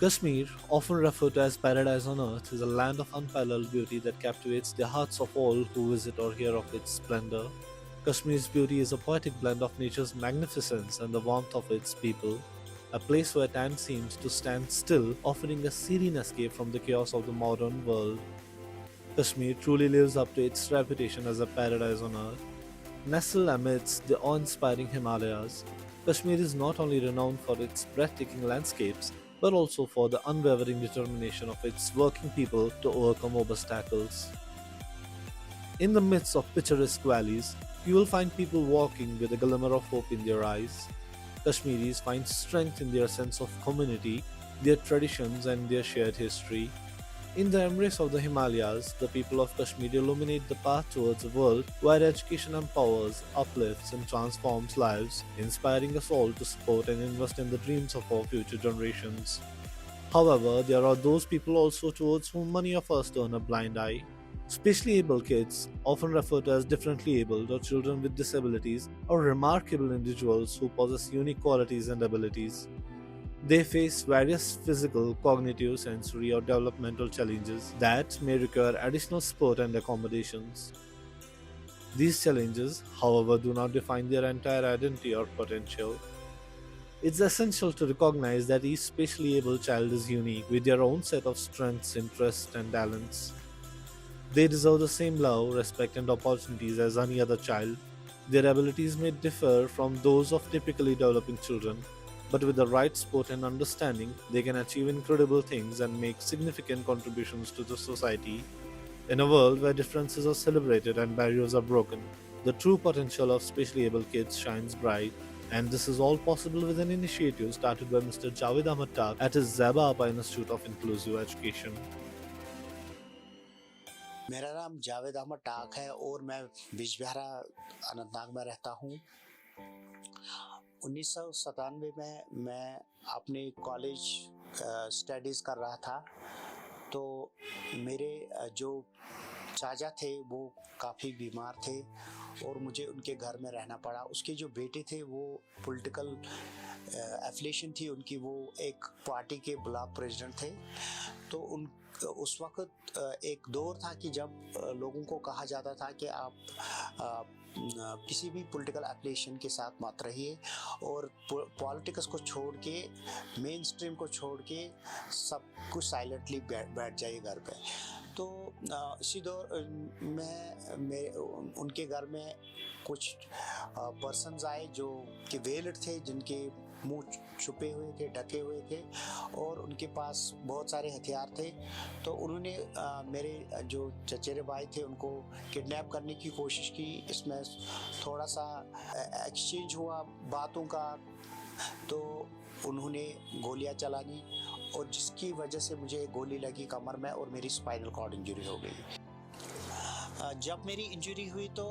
Kashmir, often referred to as paradise on earth, is a land of unparalleled beauty that captivates the hearts of all who visit or hear of its splendor. Kashmir's beauty is a poetic blend of nature's magnificence and the warmth of its people, a place where time seems to stand still, offering a serene escape from the chaos of the modern world. Kashmir truly lives up to its reputation as a paradise on earth. Nestled amidst the awe-inspiring Himalayas, Kashmir is not only renowned for its breathtaking landscapes, but also for the unwavering determination of its working people to overcome obstacles. In the midst of picturesque valleys, you will find people walking with a glimmer of hope in their eyes. Kashmiris find strength in their sense of community, their traditions, and their shared history. In the embrace of the Himalayas, the people of Kashmir illuminate the path towards a world where education empowers, uplifts, and transforms lives, inspiring us all to support and invest in the dreams of our future generations. However, there are those people also towards whom many of us turn a blind eye. Specially able kids, often referred to as differently abled or children with disabilities, are remarkable individuals who possess unique qualities and abilities. They face various physical, cognitive, sensory, or developmental challenges that may require additional support and accommodations. These challenges, however, do not define their entire identity or potential. It's essential to recognize that each specially able child is unique with their own set of strengths, interests, and talents. They deserve the same love, respect, and opportunities as any other child. Their abilities may differ from those of typically developing children, but with the right support and understanding, they can achieve incredible things and make significant contributions to the society. In a world where differences are celebrated and barriers are broken, the true potential of specially able kids shines bright. And this is all possible with an initiative started by Mr. Javed Ahmad Tak at his Zaba Appa Institute of Inclusive Education. मेरा नाम जावेद अहमद टाक है और मैं बिजबिहारा अनंतनाग में रहता हूँ। 1997 में मैं अपनी कॉलेज स्टडीज़ कर रहा था, तो मेरे जो चाचा थे वो काफ़ी बीमार थे और मुझे उनके घर में रहना पड़ा। उसके जो बेटे थे वो पॉलिटिकल एफिलिएशन थी उनकी, वो एक पार्टी के ब्लॉक प्रेसिडेंट थे। तो उस वक्त एक दौर था कि जब लोगों को कहा जाता था कि आप किसी भी पॉलिटिकल एफिलिएशन के साथ मत रहिए और पॉलिटिक्स को छोड़ के, मेन स्ट्रीम को छोड़ के सब कुछ साइलेंटली बैठ जाइए घर पे। तो इसी दौर मैं उनके घर में कुछ पर्सन्स आए जो कि वेल्ड थे, जिनके मुंह छुपे हुए थे, ढके हुए थे और उनके पास बहुत सारे हथियार थे। तो उन्होंने मेरे जो चचेरे भाई थे उनको किडनैप करने की कोशिश की। इसमें थोड़ा सा एक्सचेंज हुआ बातों का, तो उन्होंने गोलियां चलानी और जिसकी वजह से मुझे गोली लगी कमर में और मेरी स्पाइनल कॉर्ड इंजरी हो गई। जब मेरी इंजरी हुई तो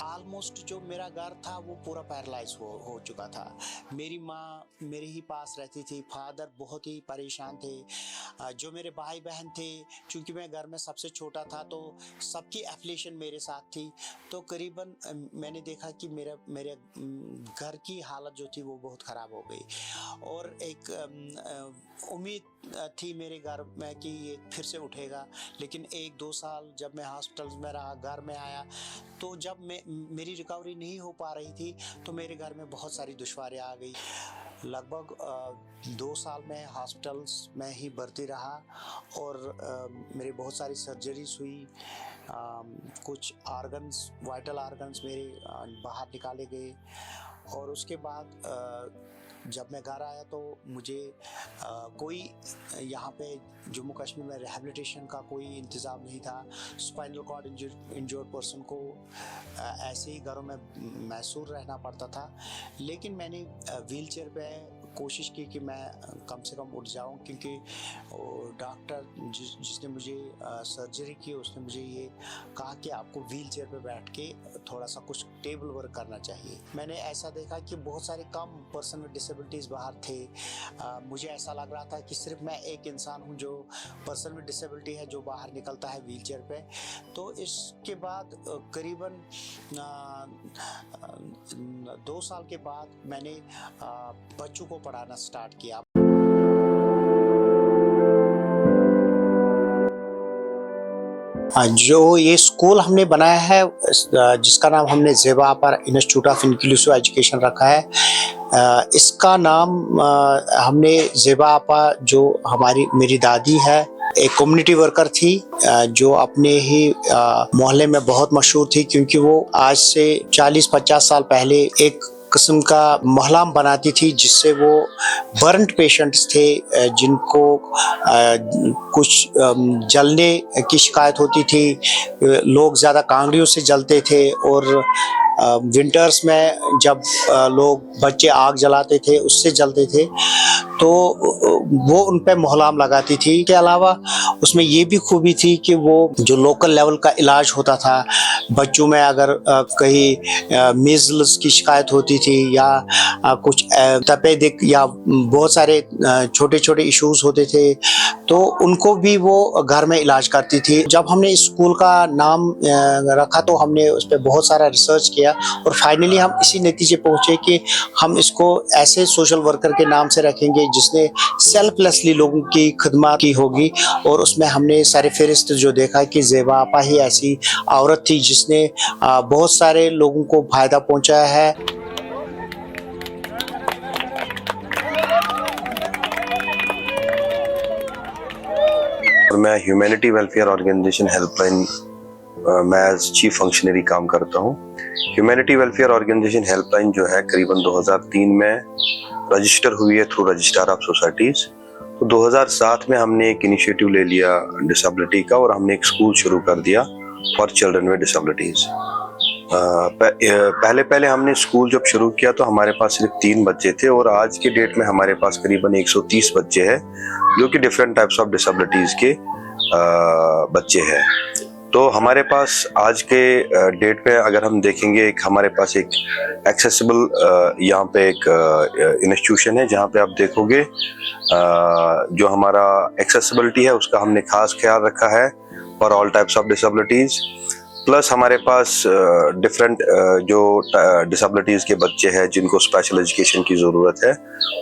ऑलमोस्ट जो मेरा घर था वो पूरा पैरालाइज हो चुका था। मेरी माँ मेरे ही पास रहती थी, फादर बहुत ही परेशान थे। जो मेरे भाई बहन थे, चूँकि मैं घर में सबसे छोटा था तो सबकी एफिलिएशन मेरे साथ थी। तो करीबन मैंने देखा कि मेरे घर की हालत जो थी वो बहुत ख़राब हो गई और एक उम्मीद थी मेरे घर में कि ये फिर से उठेगा। लेकिन 1-2 साल जब मैं हॉस्पिटल में रहा, घर में आया, तो जब मेरी रिकवरी नहीं हो पा रही थी तो मेरे घर में बहुत सारी दुश्वारियाँ आ गई। लगभग 2 साल में हॉस्पिटल्स में ही भर्ती रहा और मेरी बहुत सारी सर्जरीज हुई। कुछ ऑर्गन्स, वाइटल ऑर्गन्स मेरे बाहर निकाले गए और उसके बाद जब मैं घर आया तो मुझे कोई यहाँ पे जम्मू कश्मीर में रिहैबिलिटेशन का कोई इंतज़ाम नहीं था। स्पाइनल कॉर्ड इंजर्ड पर्सन को ऐसे ही घरों में मैसूर रहना पड़ता था। लेकिन मैंने व्हीलचेयर पे कोशिश की कि मैं कम से कम उठ जाऊं, क्योंकि डॉक्टर जिसने मुझे सर्जरी की उसने मुझे ये कहा कि आपको व्हीलचेयर पे बैठ के थोड़ा सा कुछ टेबल वर्क करना चाहिए। मैंने ऐसा देखा कि बहुत सारे कम पर्सन विद डिसेबिलिटीज़ बाहर थे। मुझे ऐसा लग रहा था कि सिर्फ मैं एक इंसान हूँ जो पर्सन विद डिसेबिलिटी है, जो बाहर निकलता है व्हीलचेयर पे। तो इसके बाद करीबन 2 साल के बाद मैंने बच्चों को पढ़ाना स्टार्ट किया। जो ये स्कूल हमने बनाया है जिसका नाम हमने ज़ेबा आपा इंस्टीट्यूट ऑफ इंक्लूसिव एजुकेशन रखा है, इसका नाम हमने ज़ेबा आपा जो मेरी दादी है, एक कम्युनिटी वर्कर थी जो अपने ही मोहल्ले में बहुत मशहूर थी, क्योंकि वो आज से 40-50 साल पहले एक किस्म का महलाम बनाती थी जिससे वो बर्नड पेशेंट्स थे जिनको कुछ जलने की शिकायत होती थी, लोग ज़्यादा कांगड़ियों से जलते थे, और विंटर्स में जब लोग बच्चे आग जलाते थे उससे जलते थे, तो वो उन पे महलाम लगाती थी। के अलावा उसमें ये भी खूबी थी कि वो जो लोकल लेवल का इलाज होता था, बच्चों में अगर कहीं मीजल्स की शिकायत होती थी या कुछ तपेदिक या बहुत सारे छोटे छोटे इश्यूज होते थे, तो उनको भी वो घर में इलाज करती थी। जब हमने इस स्कूल का नाम रखा तो हमने उस पर बहुत सारा रिसर्च किया और फाइनली हम इसी नतीजे पहुँचे कि हम इसको ऐसे सोशल वर्कर के नाम से रखेंगे जिसने सेल्फलेसली लोगों की खिदमत की होगी। और उसमें हमने सारे फहरिस्त जो देखा कि ज़ेबा आपा ही ऐसी औरत थी जिसने बहुत सारे लोगों को फ़ायदा पहुंचाया है। मैं ह्यूमैनिटी वेलफेयर ऑर्गेनाइजेशन हेल्पलाइन मैं एज चीफ फंक्शनरी काम करता हूँ। ह्यूमैनिटी वेलफेयर ऑर्गेनाइजेशन हेल्पलाइन जो है करीबन 2003 में रजिस्टर हुई है थ्रू रजिस्ट्रार ऑफ सोसाइटीज़। तो 2007 में हमने एक इनिशिएटिव ले लिया डिसेबिलिटी का और हमने एक स्कूल शुरू कर दिया फॉर चिल्ड्रन विद डिसेबिलिटीज़। पहले हमने स्कूल जब शुरू किया तो हमारे पास सिर्फ 3 बच्चे थे और आज के डेट में हमारे पास करीबन 130 बच्चे हैं जो कि डिफरेंट टाइप्स ऑफ डिसेबिलिटीज़ के बच्चे हैं। तो हमारे पास आज के डेट में अगर हम देखेंगे हमारे पास एक एक्सेसिबल यहाँ पे एक इंस्टीट्यूशन है जहाँ पे आप देखोगे जो हमारा एक्सेसिबिलिटी है उसका हमने खास ख्याल रखा है for all types of disabilities. Plus हमारे पास डिफरेंट जो डिसेबिलिटीज़ के बच्चे हैं जिनको स्पेशल एजुकेशन की ज़रूरत है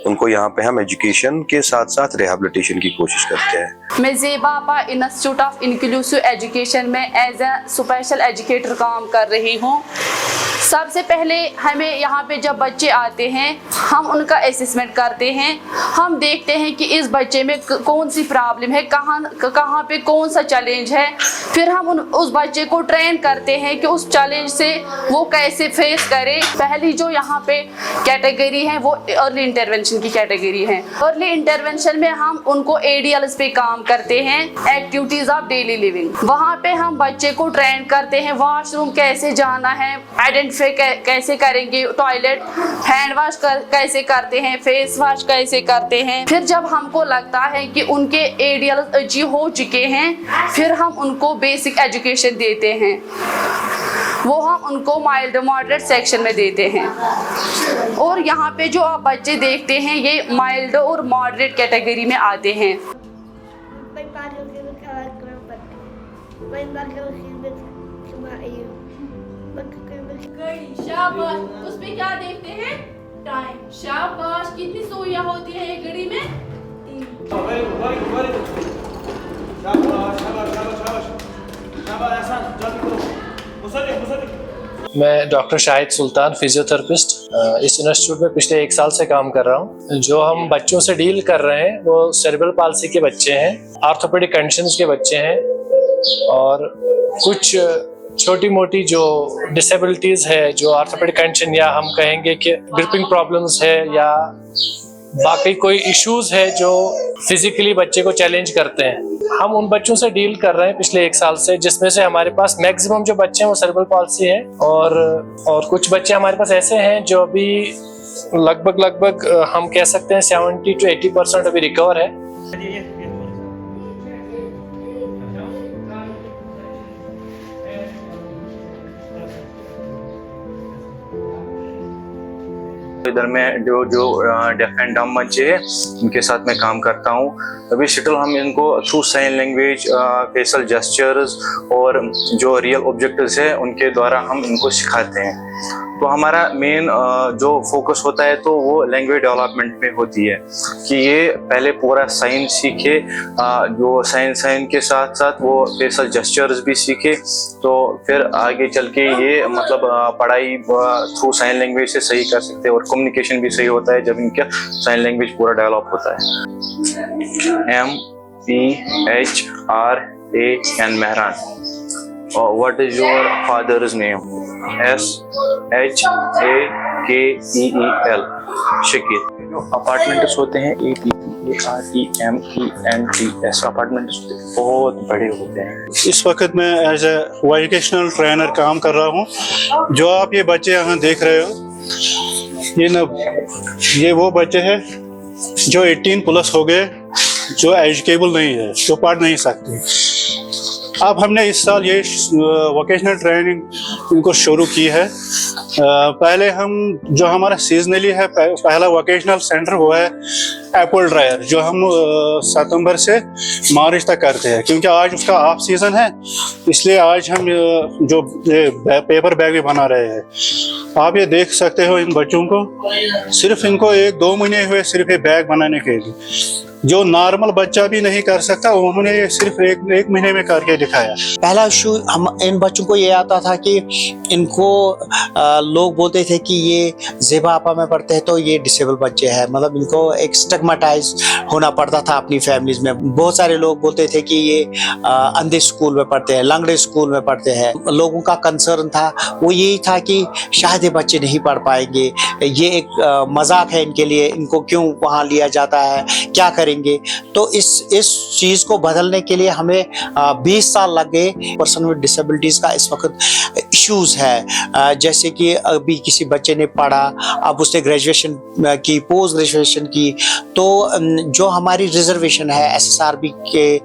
उनको यहाँ पे हम एजुकेशन के साथ साथ रिहैबिलिटेशन की कोशिश करते हैं। मैं ज़ेबा आपा इंस्टीट्यूट ऑफ इंक्लूसिव एजुकेशन में एज ए स्पेशल एजुकेटर काम कर रही हूँ। सबसे पहले हमें यहाँ पे जब बच्चे आते हैं हम उनका असेसमेंट करते हैं, हम देखते हैं कि इस बच्चे में कौन सी प्रॉब्लम है, कहाँ पे कौन सा चैलेंज है, फिर हम उस बच्चे को ट्रेन करते हैं कि उस चैलेंज से वो कैसे फेस करे। पहली जो यहाँ पे कैटेगरी है वो अर्ली इंटरवेंशन की कैटेगरी है। अर्ली इंटरवेंशन में हम उनको ADLs पे काम करते हैं, एक्टिविटीज ऑफ डेली लिविंग। वहाँ पे हम बच्चे को ट्रेन करते हैं, वॉशरूम कैसे जाना है, आइडेंटिफाई कैसे करेंगे, टॉयलेट हैंड वॉश कैसे करते हैं, फेस वॉश कैसे करते हैं। फिर जब हमको लगता है कि उनके ADLs अचीव हो चुके हैं फिर हम उनको बेसिक एजुकेशन देते हैं, वो हम उनको माइल्ड मॉडरेट सेक्शन में देते हैं। और यहाँ पे जो आप बच्चे देखते हैं ये माइल्ड और मॉडरेट कैटेगरी में आते हैं। शाबाश, उस पे क्या देखते हैं? टाइम। शाबाश, कितनी सुइयां होती है एक घड़ी में? 3। मैं डॉक्टर शाहिद सुल्तान फिजियोथेरेपिस्ट इस इंस्टीट्यूट में पिछले 1 साल से काम कर रहा हूँ। जो हम बच्चों से डील कर रहे हैं वो सेरेब्रल पाल्सी के बच्चे हैं, ऑर्थोपेडिक कंडीशंस के बच्चे हैं और कुछ छोटी मोटी जो डिसेबिलिटीज़ है, जो ऑर्थोपेडिक कंडीशन या हम कहेंगे कि ग्रिपिंग प्रॉब्लम्स है या बाकी कोई इश्यूज है जो फिजिकली बच्चे को चैलेंज करते हैं, हम उन बच्चों से डील कर रहे हैं पिछले 1 साल से, जिसमें से हमारे पास मैक्सिमम जो बच्चे हैं वो सेरेब्रल पाल्सी है और कुछ बच्चे हमारे पास ऐसे हैं जो अभी लगभग हम कह सकते हैं 70 to 80% अभी रिकवर है। इधर में जो डेफ एंड डम बच्चे हैं उनके साथ मैं काम करता हूँ। अभी शटल हम इनको थ्रू साइन लैंग्वेज, फेशियल जेस्चर्स और जो रियल ऑब्जेक्ट्स है उनके द्वारा हम इनको सिखाते हैं। तो हमारा मेन जो फोकस होता है तो वो लैंग्वेज डेवलपमेंट में होती है कि ये पहले पूरा साइन सीखे, जो साइन के साथ साथ वो फेशियल जेस्चर्स भी सीखे, तो फिर आगे चल के ये मतलब पढ़ाई थ्रू साइन लैंग्वेज से सही कर सकते हैं और कम्युनिकेशन भी सही होता है जब इनका साइन लैंग्वेज पूरा डेवलप होता है। MEHRAN Mehran. What is your father's name? SHAKEEL Shakeel. जो अपार्टमेंट्स होते हैं APARTMENTS अपार्टमेंट्स बहुत बड़े होते हैं। इस वक्त मैं एज ए एजुकेशनल ट्रेनर काम कर रहा हूँ। जो आप ये बच्चे यहाँ देख रहे हो, ये वो बच्चे हैं जो 18+ हो गए, जो एजुकेबल नहीं है, जो पढ़ नहीं सकते। अब हमने इस साल ये वोकेशनल ट्रेनिंग इनको शुरू की है। पहले हम जो हमारा सीजनली है, पहला वोकेशनल सेंटर हुआ है एप्पल ड्रायर, जो हम सितंबर से मार्च तक करते हैं, क्योंकि आज उसका ऑफ सीजन है, इसलिए आज हम जो पेपर बैग भी बना रहे हैं। आप ये देख सकते हो इन बच्चों को, सिर्फ इनको 1-2 महीने हुए सिर्फ ये बैग बनाने के लिए। जो नॉर्मल बच्चा भी नहीं कर सकता, उन्होंने ये सिर्फ एक महीने में करके दिखाया। पहला इशू हम इन बच्चों को ये आता था कि इनको लोग बोलते थे कि ये ज़ेबा आपा में पढ़ते हैं तो ये डिसेबल बच्चे हैं, मतलब इनको एक स्टिग्मेटाइज होना पड़ता था अपनी फैमिलीज में। बहुत सारे लोग बोलते थे कि ये अंधे स्कूल में पढ़ते हैं, लंगड़े स्कूल में पढ़ते हैं। लोगों का कंसर्न था वो यही था कि शायद ये बच्चे नहीं पढ़ पाएंगे, ये एक मजाक है इनके लिए, इनको क्यों वहाँ लिया जाता है, क्या करेंगे। तो इस चीज को बदलने के लिए हमें 20 साल लग गए। पर्सन विद डिसेबिलिटीज का इस वक्त इश्यूज है, जैसे कि अभी किसी बच्चे ने पढ़ा, अब उसने ग्रेजुएशन की, पोस्ट ग्रेजुएशन की, तो जो हमारी रिजर्वेशन है SSRB के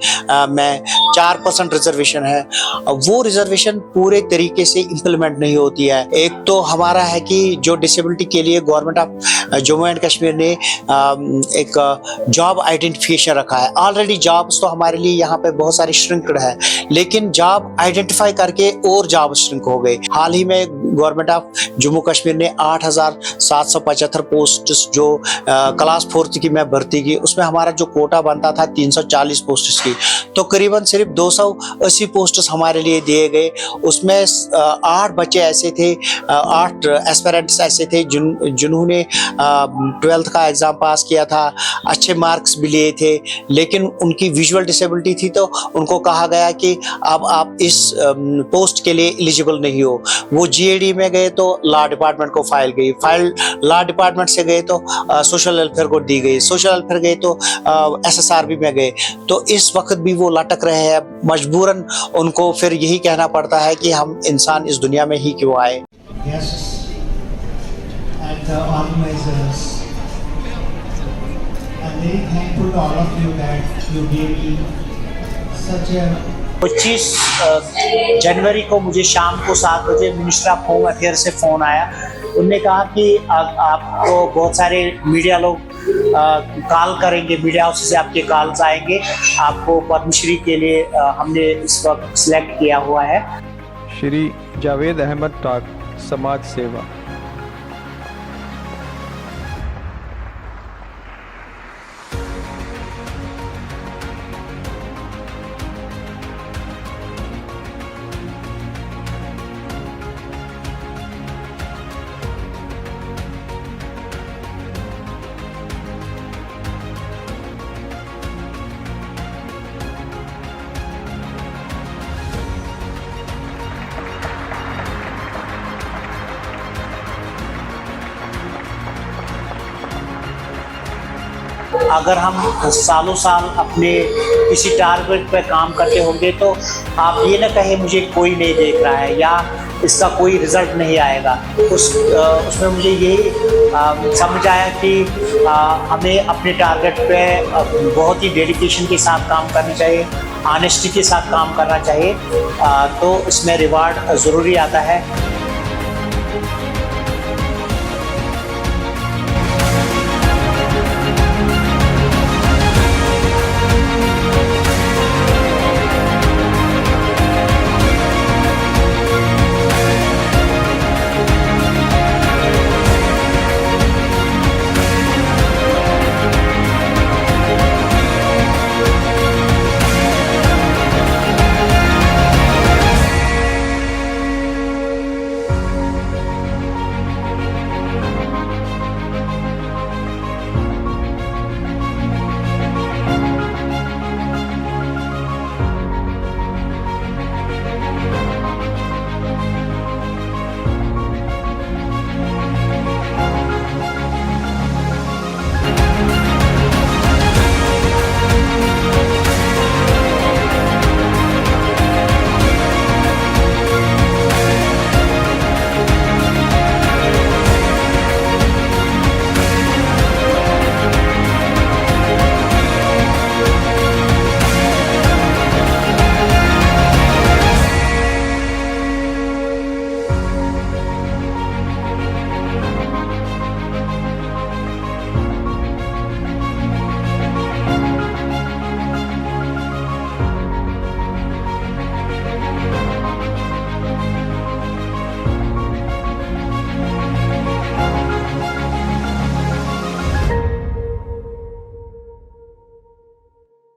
में 4% रिजर्वेशन है, वो रिजर्वेशन पूरे तरीके से इम्प्लीमेंट नहीं होती है। एक तो हमारा है कि जो डिसेबिलिटी के लिए government of Jammu and Kashmir ने एक जॉब आइडेंटिफिकेशन रखा है। ऑलरेडी जॉब्स तो हमारे लिए यहाँ पे बहुत सारी श्रिंक्ड है, लेकिन जॉब आइडेंटिफाई करके और जॉब श्रिंक हो गए। हाल ही में गवर्नमेंट ऑफ जम्मू कश्मीर ने 8775 पोस्ट जो क्लास 4 की मैं भर्ती की, उसमें हमारा जो कोटा बनता था 340 पोस्ट्स की, तो करीबन सिर्फ 280 पोस्ट्स हमारे लिए दिए गए। उसमें 8 बच्चे ऐसे थे, 8 एस्पिरेंट्स ऐसे थे जिन्होंने 12th का एग्जाम पास किया था, अच्छे मार्क्स भी लिए थे, लेकिन उनकी विजुअल डिसेबिलिटी थी, तो उनको कहा गया कि अब आप इस पोस्ट के लिए एलिजिबल नहीं हो। वो GAD में गए तो लॉ डिपार्टमेंट को फाइल गई, फाइल लॉ डिपार्टमेंट से गए तो सोशल वेलफेयर को दी गई, सोशल वेलफेयर गए तो SSRB में गए। तो इस वक्त भी वो लटक रहे हैं, मजबूरन उनको फिर यही कहना पड़ता है कि हम इंसान इस दुनिया में ही क्यों आए। And the organizers, I'm very thankful to all of you that you gave me such a 25 जनवरी को मुझे शाम को 7 बजे मिनिस्टर ऑफ होम अफेयर से फ़ोन आया। उनने कहा कि आपको बहुत सारे मीडिया लोग कॉल करेंगे, मीडिया हाउस से आपके कॉल्स आएंगे, आपको पद्मश्री के लिए हमने इस वक्त सिलेक्ट किया हुआ है। श्री जावेद अहमद टाक, समाज सेवा। अगर हम सालों साल अपने किसी टारगेट पर काम करते होंगे तो आप ये ना कहें मुझे कोई नहीं देख रहा है या इसका कोई रिजल्ट नहीं आएगा। उसमें मुझे यही समझ आया कि हमें अपने टारगेट पे बहुत ही डेडिकेशन के साथ काम करना चाहिए, ऑनेस्टी के साथ काम करना चाहिए, तो इसमें रिवार्ड ज़रूरी आता है।